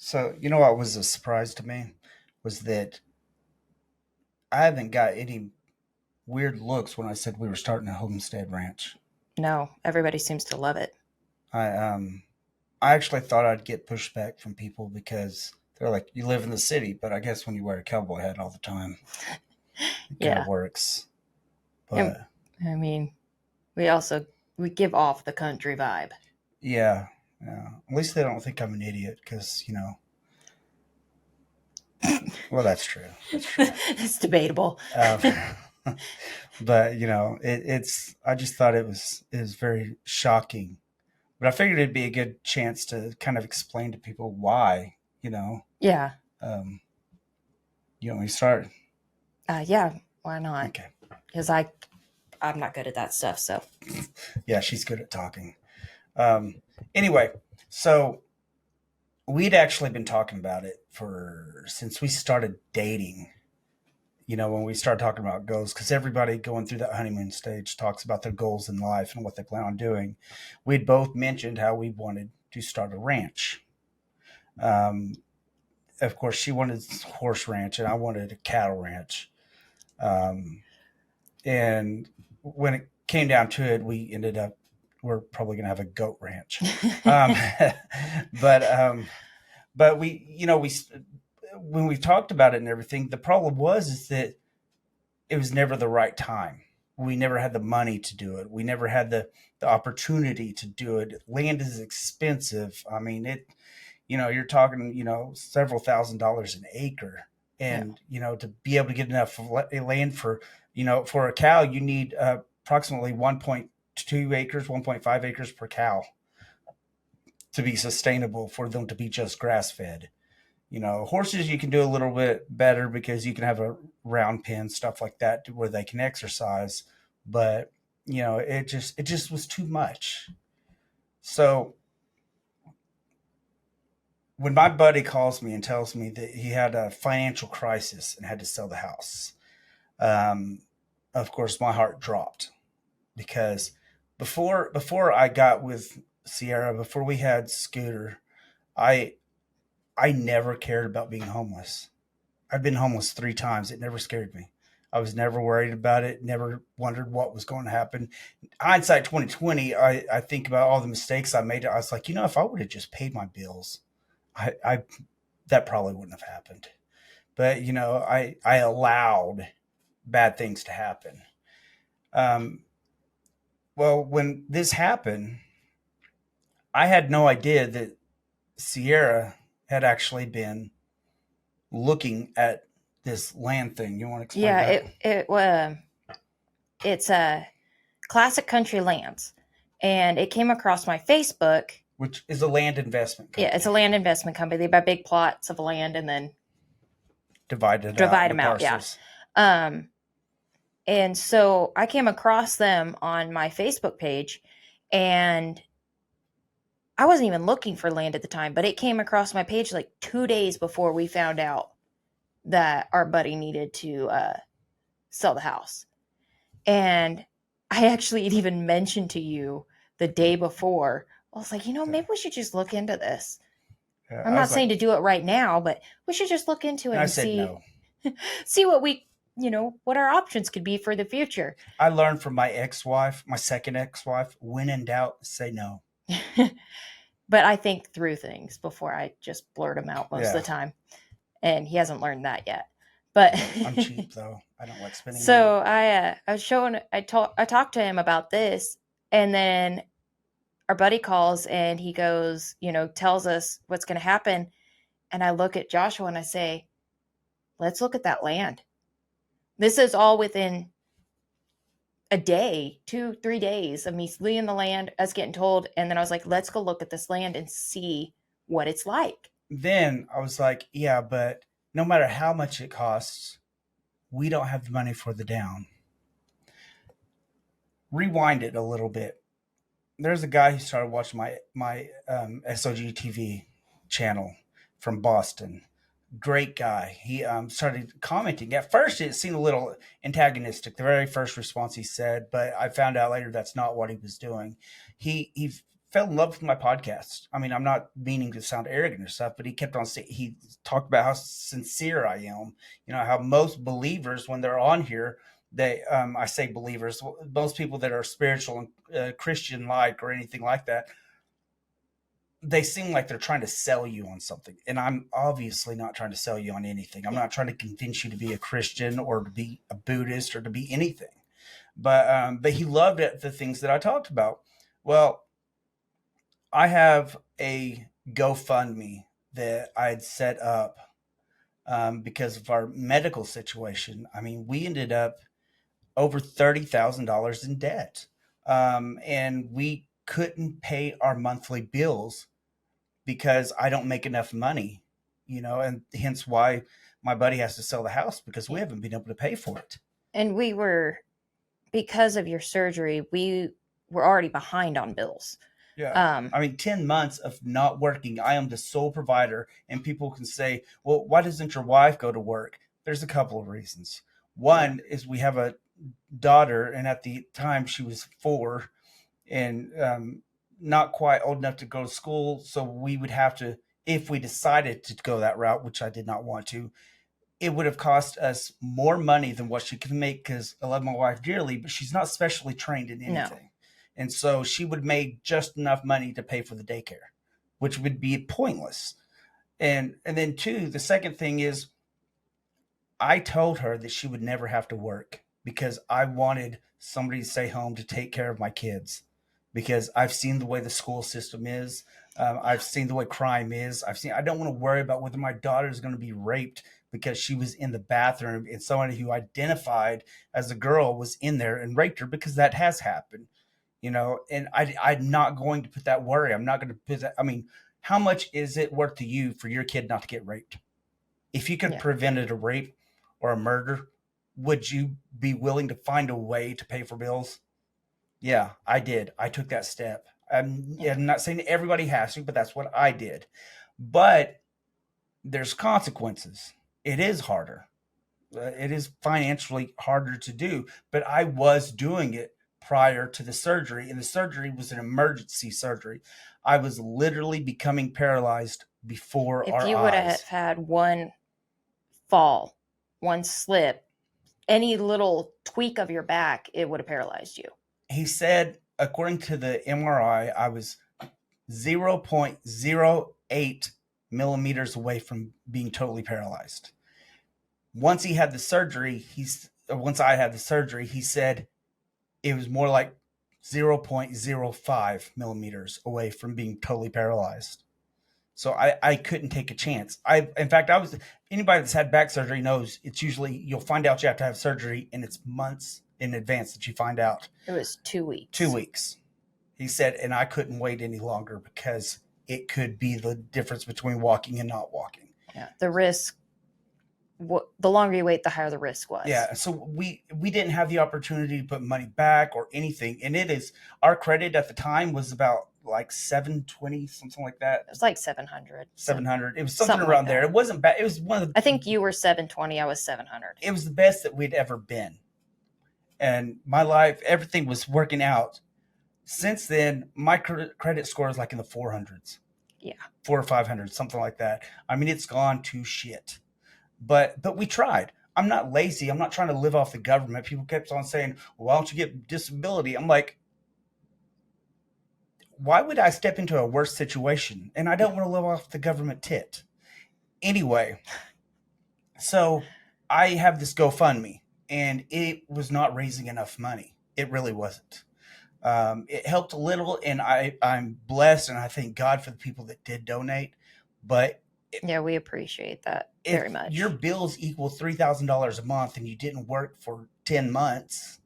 So, you know what was a surprise to me was that I haven't got any weird looks when I said we were starting a homestead ranch. No, everybody seems to love it. I I actually thought I'd get pushback from people because they're like, "You live in the city," but I guess when you wear a cowboy hat all the time, it kind of Yeah. works. And But I mean, we also we give off the country vibe. yeah, yeah. At least they don't think I'm an idiot because well, that's true. That's true. It's debatable. Um, but it's. I just thought it was very shocking. But I figured it'd be a good chance to kind of explain to people why. Yeah. Um, we start. Yeah, why not? Okay. Cuz I'm not good at that stuff, so. Yeah, she's good at talking. Anyway, so we'd actually been talking about it for since we started dating. When we start talking about goals, because everybody going through that honeymoon stage talks about their goals in life and what they plan on doing. We'd both mentioned how we wanted to start a ranch. Um, of course, she wanted a horse ranch, and I wanted a cattle ranch. Um, and when it came down to it, we ended up we're probably going to have a goat ranch. Um, but we when we talked about it and everything, the problem was is that it was never the right time. We never had the money to do it. We never had the opportunity to do it. Land is expensive. I mean, you're talking, several $1,000s an acre. Yeah. And, to be able to get enough land for a cow, you need approximately 1.2 acres, 1.5 acres per cow to be sustainable for them to be just grass fed. Horses you can do a little bit better because you can have a round pen, stuff like that, where they can exercise. But it just was too much. So when my buddy calls me and tells me that he had a financial crisis and had to sell the house, um, of course my heart dropped because before I got with Sierra, before we had Scooter, I I never cared about being homeless. I've been homeless 3 times. It never scared me. I was never worried about it. Never wondered what was going to happen. Hindsight 2020, I think about all the mistakes I made. I was like, if I would have just paid my bills, I that probably wouldn't have happened. But I allowed bad things to happen. Um, well, when this happened, I had no idea that Sierra had actually been looking at this land thing. You want to explain Yeah, that? it's a classic country lands, and it came across my Facebook. Which is a land investment Yeah, it's company, a land investment company. They buy big plots of land and then divided out divide into them out. Yeah. parcels. Um, and so I came across them on my Facebook page, and I wasn't even looking for land at the time, but it came across my page like 2 days before we found out that our buddy needed to sell the house. And I actually had even mentioned to you the day before, I was like, Yeah. maybe we should just look into this. Yeah, I'm I not was like, saying to do it right now, but we should just look into it and I and said see no. see what what our options could be for the future. I learned from my ex-wife, my second ex-wife, when in doubt, say no. But I think through things before I just blurt them out most of Yeah, the time. And he hasn't learned that yet. But I'm cheap though. I don't like spending money. so I was showing I talked to him about this, and then our buddy calls and he goes, tells us what's going to happen. And I look at Joshua and I say, let's look at that land. This is all within a day, 2, 3 days of me leaving the land, us getting told. And then I was like, let's go look at this land and see what it's like. Then I was like, yeah, but no matter how much it costs, we don't have the money for the down. Rewind it a little bit. There's a guy who started watching my SOG TV channel from Boston. Great guy. He started commenting. At first, it seemed a little antagonistic. The very first response he said, but I found out later that's not what he was doing. He fell in love with my podcast. I mean, I'm not meaning to sound arrogant or stuff, but he kept on saying, he talked about how sincere I am. You know, how most believers, when they're on here, I say believers, most people that are spiritual and Christian like or anything like that, they seem like they're trying to sell you on something. And I'm obviously not trying to sell you on anything. I'm not trying to convince you to be a Christian or to be a Buddhist or to be anything. But he loved it, the things that I talked about. Well, I have a GoFundMe that I had set up because of our medical situation. I mean, we ended up over $30,000 in debt, and we couldn't pay our monthly bills because I don't make enough money, you know, and hence why my buddy has to sell the house because we haven't been able to pay for it. And we were, because of your surgery, we were already behind on bills. Yeah. I mean, 10 months of not working. I am the sole provider. And people can say, well, why doesn't your wife go to work? There's a couple of reasons. One is we have a daughter, and at the time she was 4 and not quite old enough to go to school. So we would have to, if we decided to go that route, which I did not want to, it would have cost us more money than what she could make because I love my wife dearly, but she's not specially trained in anything. No. And so she would make just enough money to pay for the daycare, which would be pointless. And then two, the second thing is I told her that she would never have to work because I wanted somebody to stay home to take care of my kids because I've seen the way the school system is. I've seen the way crime is. I don't want to worry about whether my daughter is going to be raped because she was in the bathroom and someone who identified as a girl was in there and raped her, because that has happened. You know, and I'm not going to put that worry. I'm not going to put that. I mean, how much is it worth to you for your kid not to get raped? If you could prevent a rape or a murder, would you be willing to find a way to pay for bills? Yeah, I did. I took that step. I'm not saying everybody has to, but that's what I did. But there's consequences. It is harder. It is financially harder to do, but I was doing it prior to the surgery, and the surgery was an emergency surgery. I was literally becoming paralyzed before our eyes. If you would have had one fall, one slip, any little tweak of your back, it would have paralyzed you. He said, according to the MRI, I was 0.08 millimeters away from being totally paralyzed. Once I had the surgery, he said it was more like 0.05 millimeters away from being totally paralyzed. So I couldn't take a chance. Anybody that's had back surgery knows it's usually, you'll find out you have to have surgery and it's months in advance that you find out. It was 2 weeks. 2 weeks. He said, and I couldn't wait any longer because it could be the difference between walking and not walking. Yeah. The risk, the longer you wait, the higher the risk was. Yeah. So we didn't have the opportunity to put money back or anything. And our credit at the time was about like 720, something like that. It was like 700. 700. It was something around like there. It wasn't bad. It was one of the, I think you were 720. I was 700. It was the best that we'd ever been. And my life, everything was working out. Since then, my credit score is like in the 400s. Yeah. 400 or 500, something like that. I mean, it's gone to shit. But we tried. I'm not lazy. I'm not trying to live off the government. People kept on saying, well, why don't you get disability? I'm like, why would I step into a worse situation? And I don't want to live off the government tit. Anyway, so I have this GoFundMe, and it was not raising enough money. It really wasn't. It helped a little, and I'm blessed, and I thank God for the people that did donate. But we appreciate that very much. Your bills equal $3,000 a month, and you didn't work for 10 months,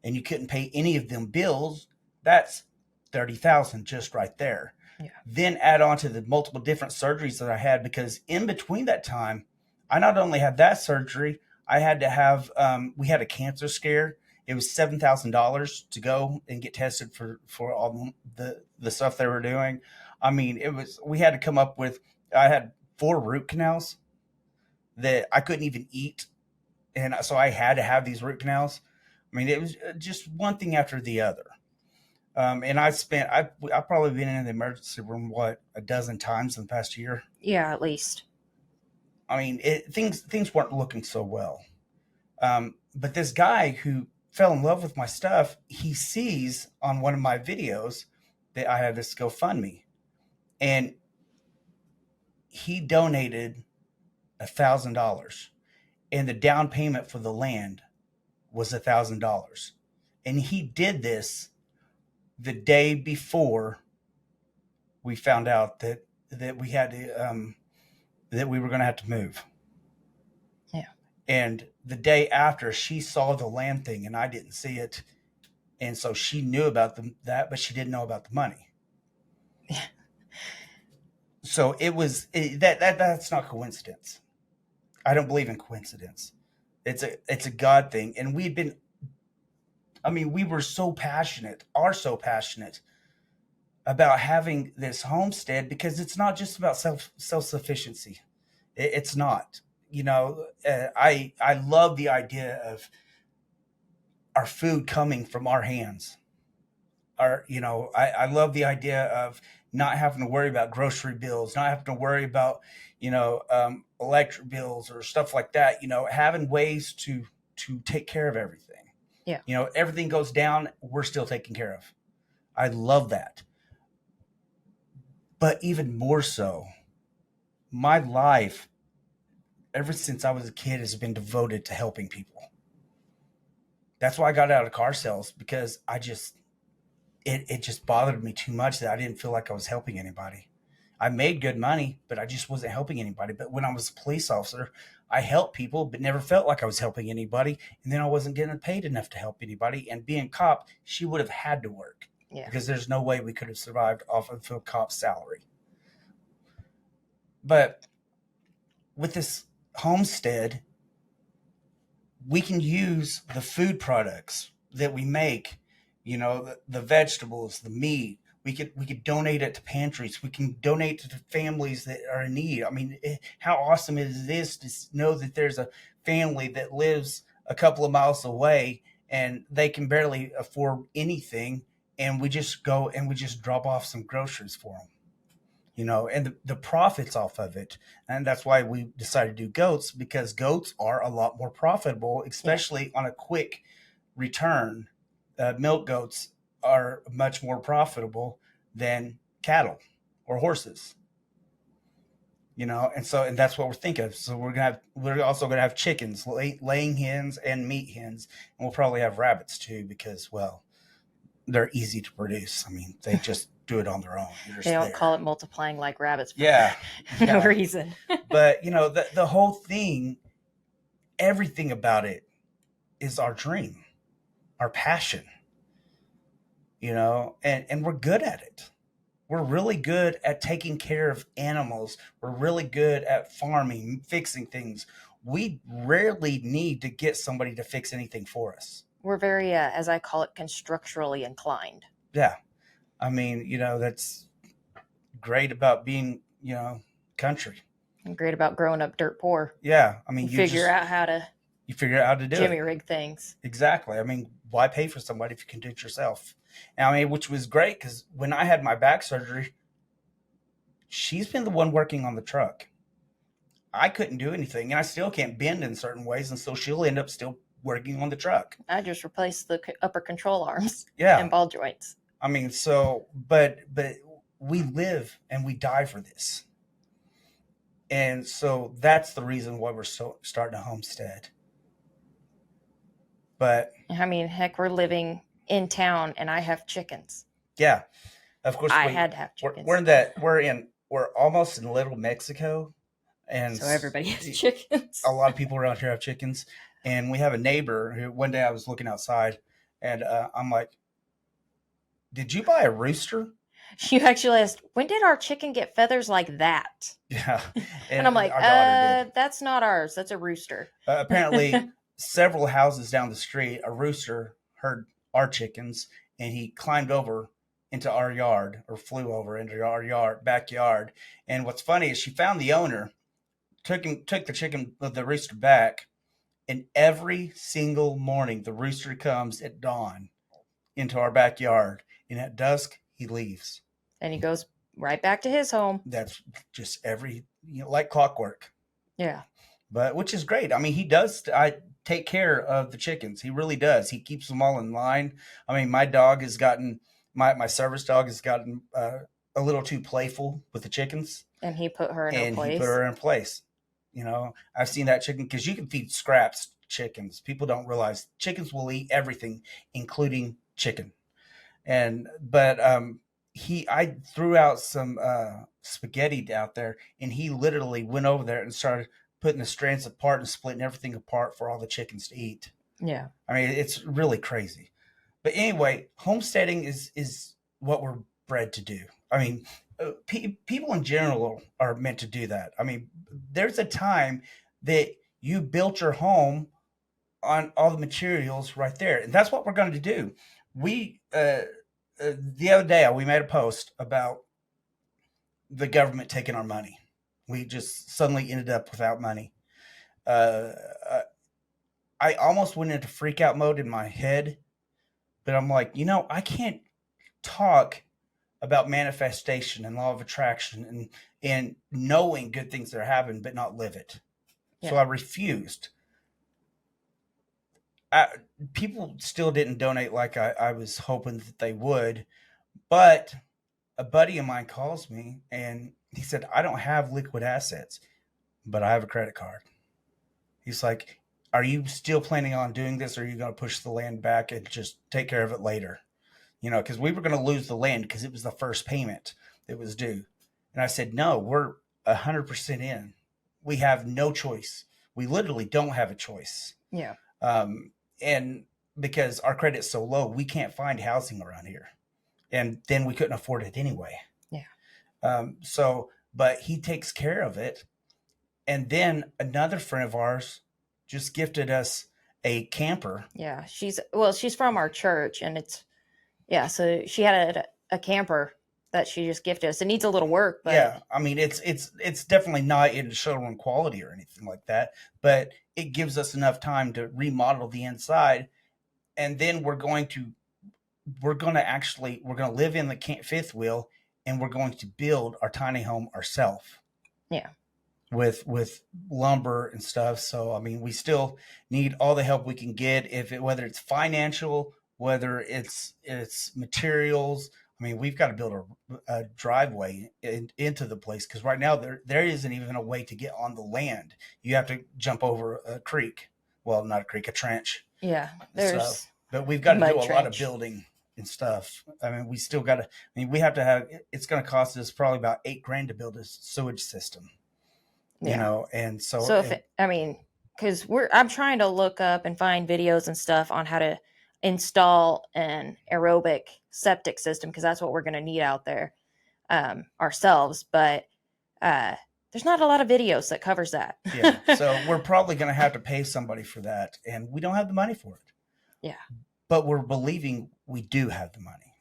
and you couldn't pay any of them bills. That's $30,000 just right there. Yeah. Then add on to the multiple different surgeries that I had, because in between that time, I not only had that surgery, I had to have, we had a cancer scare. It was $7,000 to go and get tested for all the stuff they were doing. I mean, we had to come up with, I had 4 root canals that I couldn't even eat. And so I had to have these root canals. I mean, it was just one thing after the other. And I've probably been in the emergency room, a dozen times in the past year. Yeah, at least. I mean, things weren't looking so well. But this guy who fell in love with my stuff, he sees on one of my videos that I have this GoFundMe, and he donated $1,000, and the down payment for the land was $1,000, and he did this the day before we found out that we had to that we were going to have to move. Yeah. And the day after, she saw the land thing, and I didn't see it, and so she knew about that, but she didn't know about the money. Yeah. So that's not coincidence. I don't believe in coincidence. It's a God thing, and we were are so passionate about having this homestead, because it's not just about self-sufficiency. It's not. I love the idea of our food coming from our hands. I love the idea of not having to worry about grocery bills, not having to worry about, electric bills or stuff like that. Having ways to take care of everything. Yeah. Everything goes down, we're still taken care of. I love that. But even more so, my life, ever since I was a kid, has been devoted to helping people. That's why I got out of car sales, because it just bothered me too much that I didn't feel like I was helping anybody. I made good money, but I just wasn't helping anybody. But when I was a police officer, I helped people, but never felt like I was helping anybody. And then I wasn't getting paid enough to help anybody. And being a cop, she would have had to work. Yeah. Because there's no way we could have survived off of a cop's salary. But with this homestead, we can use the food products that we make, the vegetables, the meat. We could donate it to pantries. We can donate to the families that are in need. I mean, how awesome is this to know that there's a family that lives a couple of miles away and they can barely afford anything, and we just go and we just drop off some groceries for them. And the profits off of it. And that's why we decided to do goats, because goats are a lot more profitable, especially on a quick return. Milk goats are much more profitable than cattle or horses. And that's what we're thinking of. So we're also going to have chickens, laying hens and meat hens. And we'll probably have rabbits too, because, well, they're easy to produce. I mean, they just do it on their own. They don't call it multiplying like rabbits for no reason. But, the whole thing, everything about it is our dream, our passion, and we're good at it. We're really good at taking care of animals. We're really good at farming, fixing things. We rarely need to get somebody to fix anything for us. We're very, as I call it, constructurally inclined. Yeah. I mean, that's great about being, country. And great about growing up dirt poor. Yeah. I mean, you figure out how to do Jimmy it. rig things. Exactly. I mean, why pay for somebody if you can do it yourself? And I mean, which was great, because when I had my back surgery, she's been the one working on the truck. I couldn't do anything, and I still can't bend in certain ways, and so she'll end up still working on the truck. I just replaced the upper control arms. Yeah. And ball joints. I mean, so, but we live and we die for this. And so that's the reason why we're starting a homestead. But I mean, heck, we're living in town and I have chickens. Yeah. Of course, I had to have chickens. We're almost in Little Mexico. And so everybody has chickens. A lot of people around here have chickens. And we have a neighbor who, one day I was looking outside, and I'm like, "Did you buy a rooster?" You actually asked, "When did our chicken get feathers like that?" Yeah. And I'm like, that's not ours. That's a rooster. Apparently, several houses down the street, a rooster heard our chickens, and he climbed over into our yard, or flew over into our backyard. And what's funny is she found the owner, took the rooster back, and every single morning the rooster comes at dawn into our backyard, and at dusk he leaves. And he goes right back to his home. That's just like clockwork. Yeah. But which is great. I mean, he does take care of the chickens. He really does. He keeps them all in line. I mean, my dog has gotten my service dog has gotten a little too playful with the chickens, and he put her in her place. He put her in place. You know, I've seen that chicken, because you can feed scraps to chickens. People don't realize chickens will eat everything, including chicken. But I threw out some spaghetti out there, and he literally went over there and started putting the strands apart and splitting everything apart for all the chickens to eat. Yeah. I mean, it's really crazy. But anyway, homesteading is what we're bred to do. I mean, people in general are meant to do that. I mean, there's a time that you built your home on all the materials right there, and that's what we're going to do. We the other day we made a post about the government taking our money. We just suddenly ended up without money. I almost went into freak out mode in my head, but I'm like, I can't talk about manifestation and law of attraction and knowing good things that are happening, but not live it. Yeah. So I refused. People still didn't donate like I was hoping that they would, but a buddy of mine calls me and he said, I don't have liquid assets, but I have a credit card. He's like, are you still planning on doing this, or are you going to push the land back and just take care of it later? Because we were going to lose the land because it was the first payment that was due. And I said, no, we're 100% in. We have no choice. We literally don't have a choice. Yeah. And because our credit's so low, we can't find housing around here. And then we couldn't afford it anyway. Yeah. But he takes care of it. And then another friend of ours just gifted us a camper. Yeah. She's from our church, and so she had a camper that she just gifted us. It needs a little work, but yeah, I mean, it's definitely not in showroom quality or anything like that, but it gives us enough time to remodel the inside. And then we're going to live in the fifth wheel, and we're going to build our tiny home ourselves. Yeah. With lumber and stuff. So, I mean, we still need all the help we can get, whether it's financial, whether it's materials. I mean, we've got to build a driveway into the place, because right now there isn't even a way to get on the land. You have to jump over a creek. Well, not a creek, a trench. Yeah, but we've got to do a lot of building and stuff. I mean, we still got to. I mean, we have to have. It's going to cost us probably about $8,000 to build a sewage system. Yeah. And so because I'm trying to look up and find videos and stuff on how to install an aerobic septic system, because that's what we're going to need out there ourselves. But there's not a lot of videos that covers that. Yeah. So we're probably going to have to pay somebody for that, and we don't have the money for it. Yeah. But we're believing we do have the money,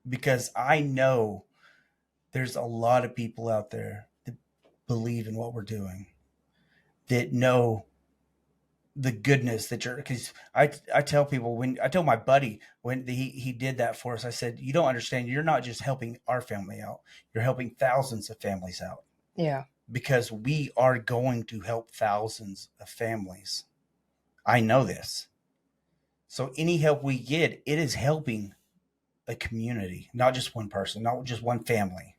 because I know there's a lot of people out there that believe in what we're doing, that know the goodness that because I tell people, I tell my buddy when he did that for us, I said, you don't understand. You're not just helping our family out. You're helping thousands of families out. Yeah. Because we are going to help thousands of families. I know this. So any help we get, it is helping a community, not just one person, not just one family.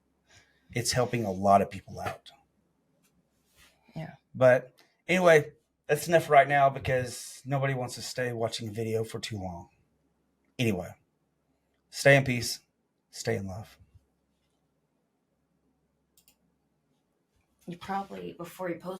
It's helping a lot of people out. Yeah. But anyway, that's enough right now, because nobody wants to stay watching a video for too long. Anyway, stay in peace, stay in love. You probably, before you post